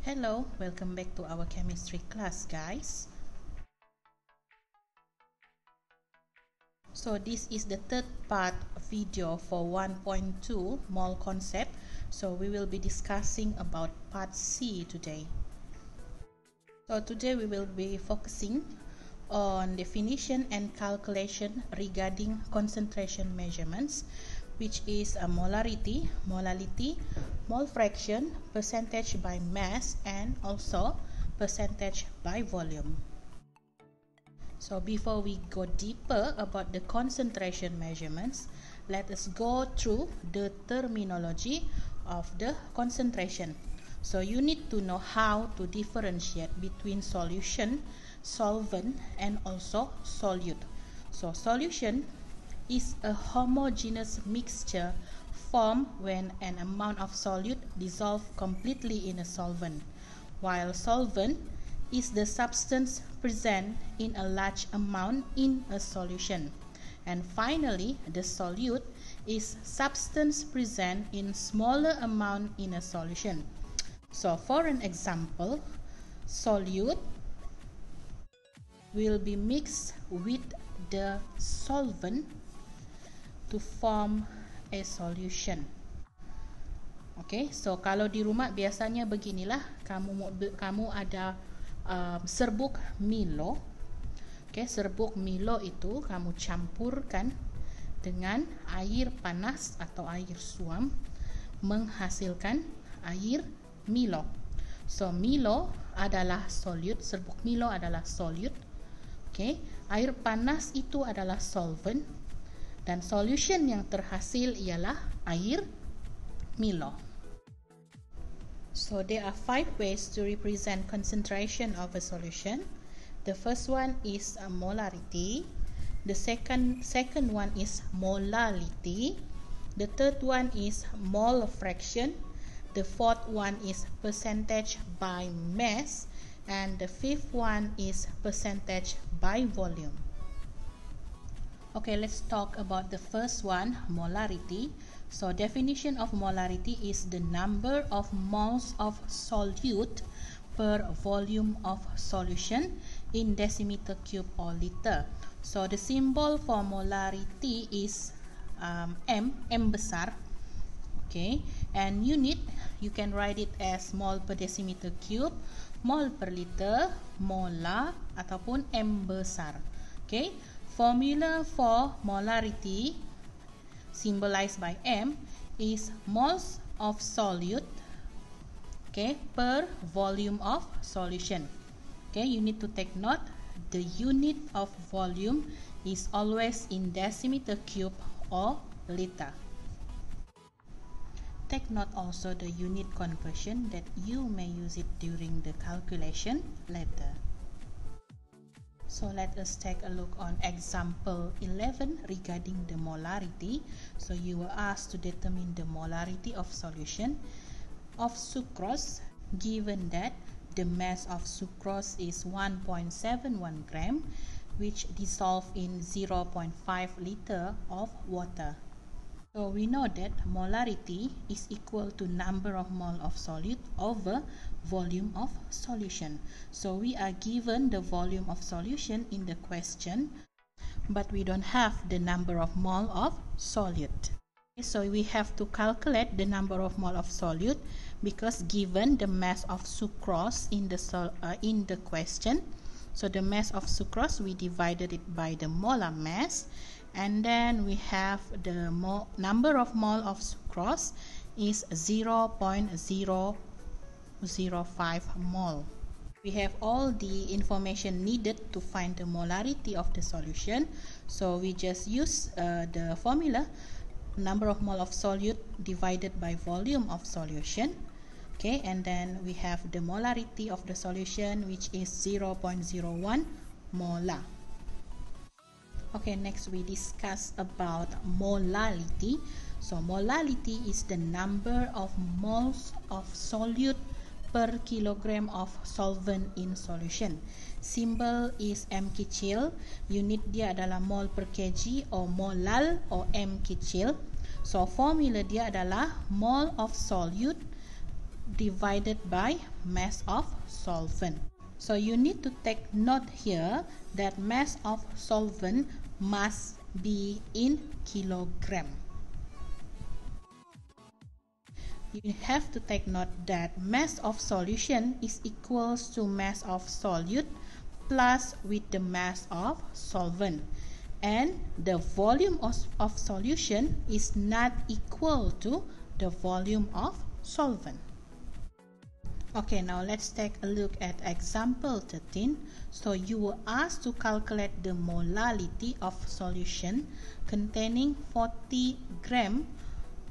Hello, welcome back to our chemistry class, guys. So this is the third part video for 1.2 mole concept. So we will be discussing about part C today. So today we will be focusing on definition and calculation regarding concentration measurements, which is a molarity, molality, mole fraction, percentage by mass, and also percentage by volume. So before we go deeper about the concentration measurements, let us go through the terminology of the concentration. So you need to know how to differentiate between solution, solvent, and also solute. So solution is a homogeneous mixture formed when an amount of solute dissolves completely in a solvent, while solvent is the substance present in a large amount in a solution. And finally, the solute is substance present in smaller amount in a solution. So for an example, solute will be mixed with the solvent to form a solution. Okay, so kalau di rumah biasanya beginilah, kamu ada serbuk Milo. Okay, serbuk Milo itu kamu campurkan dengan air panas atau air suam menghasilkan air Milo. So Milo adalah solute, serbuk Milo adalah solute. Okay, air panas itu adalah solvent dan solution yang terhasil ialah air Milo. So there are 5 ways to represent concentration of a solution. The first one is molarity. The second one is molality. The third one is mole fraction. The fourth one is percentage by mass. And the fifth one is percentage by volume. Okay, let's talk about the first one, molarity. So definition of molarity is the number of moles of solute per volume of solution in decimeter cube or liter. So the symbol for molarity is M besar. Okay, and unit you can write it as mole per decimeter cube, mole per liter, molar ataupun M besar. Okay, formula for molarity symbolized by M is moles of solute, okay, per volume of solution. Okay, you need to take note, the unit of volume is always in decimeter cube or liter. Take note also the unit conversion that you may use it during the calculation later. So let us take a look on example 11 regarding the molarity. So you were asked to determine the molarity of solution of sucrose, given that the mass of sucrose is 1.71 gram, which dissolve in 0.5 liter of water. So we know that molarity is equal to number of mole of solute over volume of solution. So we are given the volume of solution in the question, but we don't have the number of mole of solute. Okay, so we have to calculate the number of mole of solute because given the mass of sucrose in the question. So the mass of sucrose, we divided it by the molar mass, and then we have the number of mole of sucrose is 0.005 mole. We have all the information needed to find the molarity of the solution, so we just use the formula number of mole of solute divided by volume of solution. Okay, and then we have the molarity of the solution, which is 0.01 molar. Okay, next we discuss about molality. So molality is the number of moles of solute per kilogram of solvent in solution. Symbol is M kecil, unit dia adalah mol per kg or molal or M kecil. So formula dia adalah mole of solute divided by mass of solvent. So you need to take note here that mass of solvent must be in kilogram. You have to take note that mass of solution is equals to mass of solute plus with the mass of solvent, and the volume of solution is not equal to the volume of solvent. Okay, now let's take a look at example 13. So you were asked to calculate the molality of solution containing 40 gram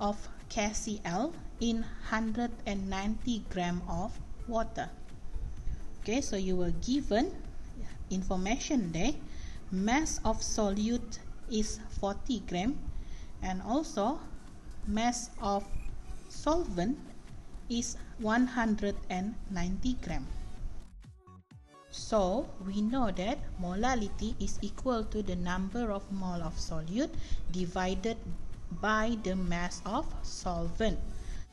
of KCl in 190 gram of water. Okay, so you were given information there. Mass of solute is 40 gram and also mass of solvent is 190 gram. So we know that molality is equal to the number of mole of solute divided by the mass of solvent.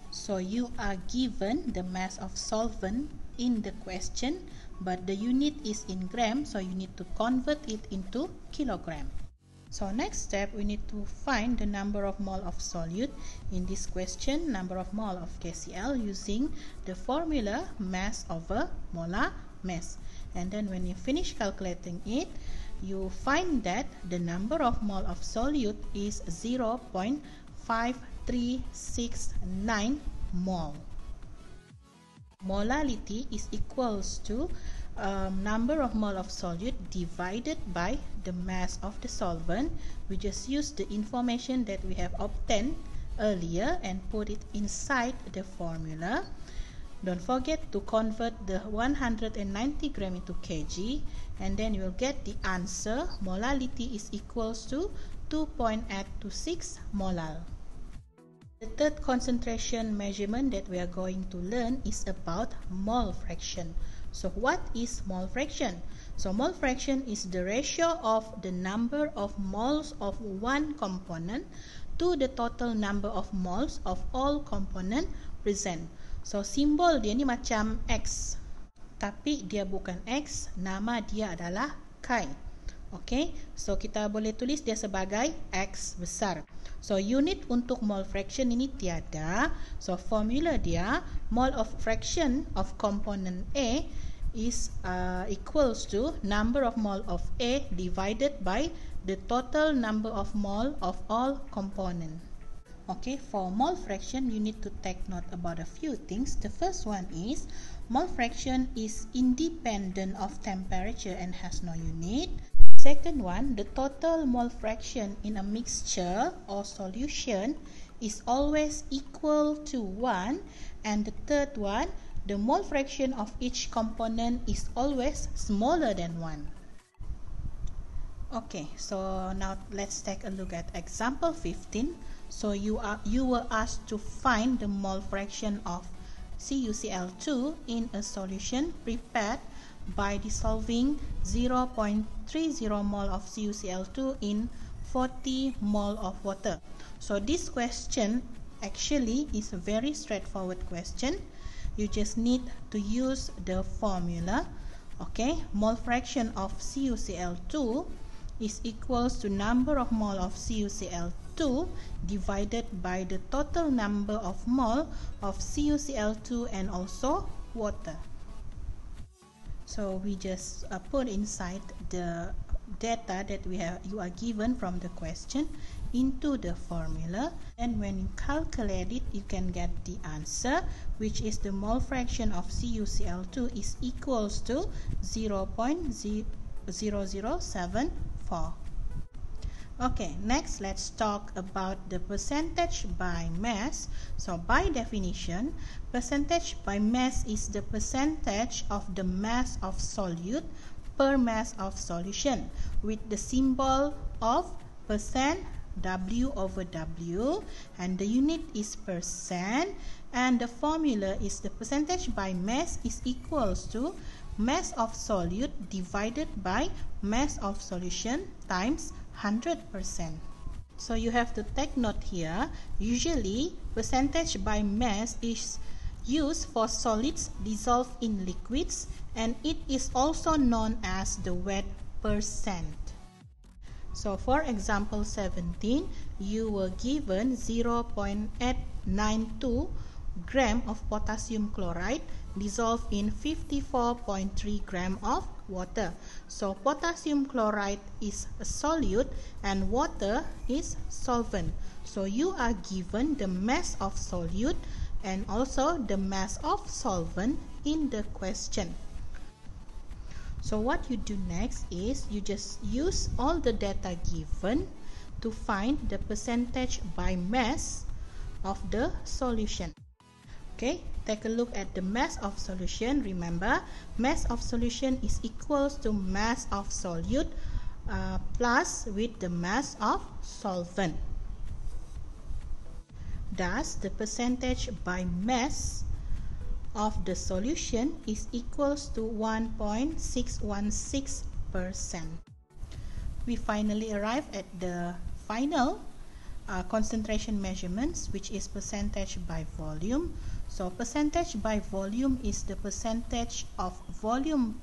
So you are given the mass of solvent in the question, but the unit is in gram, so you need to convert it into kilogram. So next step, we need to find the number of mole of solute. In this question, number of mole of KCl using the formula mass over molar mass. And then when you finish calculating it, you find that the number of mole of solute is 0.5369 mole. Molality is equals to number of mole of solute divided by the mass of the solvent. We just use the information that we have obtained earlier and put it inside the formula. Don't forget to convert the 190 gram into kg, and then you will get the answer. Molality is equals to 2.826 molar. The third concentration measurement that we are going to learn is about mole fraction. So what is mole fraction? So mole fraction is the ratio of the number of moles of one component to the total number of moles of all component present. So simbol dia ni macam X, tapi dia bukan X, nama dia adalah K. Okay, so kita boleh tulis dia sebagai X besar. So unit untuk mole fraction ini tiada. So formula dia, mole of fraction of component A is equals to number of mole of A divided by the total number of mole of all component. Okay, for mole fraction, you need to take note about a few things. The first one is mole fraction is independent of temperature and has no unit. Second one, the total mole fraction in a mixture or solution is always equal to 1. And the third one, the mole fraction of each component is always smaller than 1. Okay, so now let's take a look at example 15. So you were asked to find the mole fraction of CuCl2 in a solution prepared by dissolving 0.30 mole of CuCl2 in 40 mole of water. So this question actually is a very straightforward question. You just need to use the formula. Okay, mole fraction of CuCl2 is equals to number of mole of CuCl2 divided by the total number of mole of CuCl2 and also water. So we just put inside the data that you are given from the question into the formula, and when you calculate it, you can get the answer, which is the mole fraction of CuCl2 is equals to 0.0074. Okay, next let's talk about the percentage by mass. So by definition, percentage by mass is the percentage of the mass of solute per mass of solution with the symbol of percent W over W, and the unit is percent, and the formula is the percentage by mass is equals to mass of solute divided by mass of solution times 100%. So you have to take note here. Usually percentage by mass is used for solids dissolved in liquids, and it is also known as the wet percent. So for example 17, you were given 0.892 gram of potassium chloride dissolved in 54.3 gram of water. So potassium chloride is a solute and water is solvent. So you are given the mass of solute and also the mass of solvent in the question. So what you do next is you just use all the data given to find the percentage by mass of the solution. Okay, take a look at the mass of solution. Remember, mass of solution is equals to mass of solute plus with the mass of solvent. Thus, the percentage by mass of the solution is equals to 1.616%. We finally arrive at the final concentration measurements, which is percentage by volume. So percentage by volume is the percentage of volume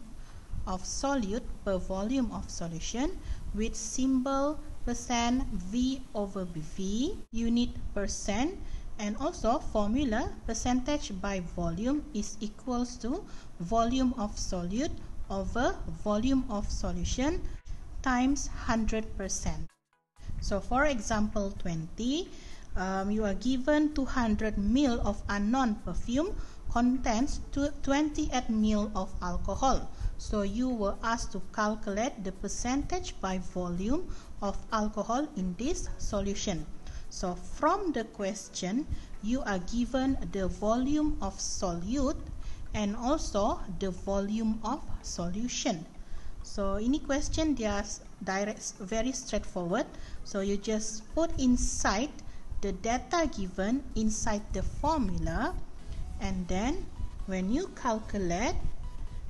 of solute per volume of solution with symbol percent V over BV, unit percent, and also formula percentage by volume is equals to volume of solute over volume of solution times 100%. So for example 20, you are given 200 ml of unknown perfume contains 28 ml of alcohol. So you were asked to calculate the percentage by volume of alcohol in this solution. So from the question, you are given the volume of solute and also the volume of solution. So in the question, they are very straightforward. So you just put inside the data given inside the formula, and then when you calculate,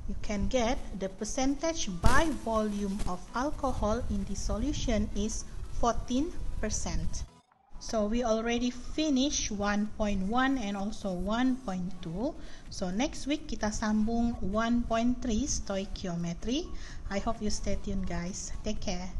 you can get the percentage by volume of alcohol in the solution is 14%. So we already finished 1.1 and also 1.2. So next week kita sambung 1.3 stoichiometry. I hope you stay tuned guys. Take care.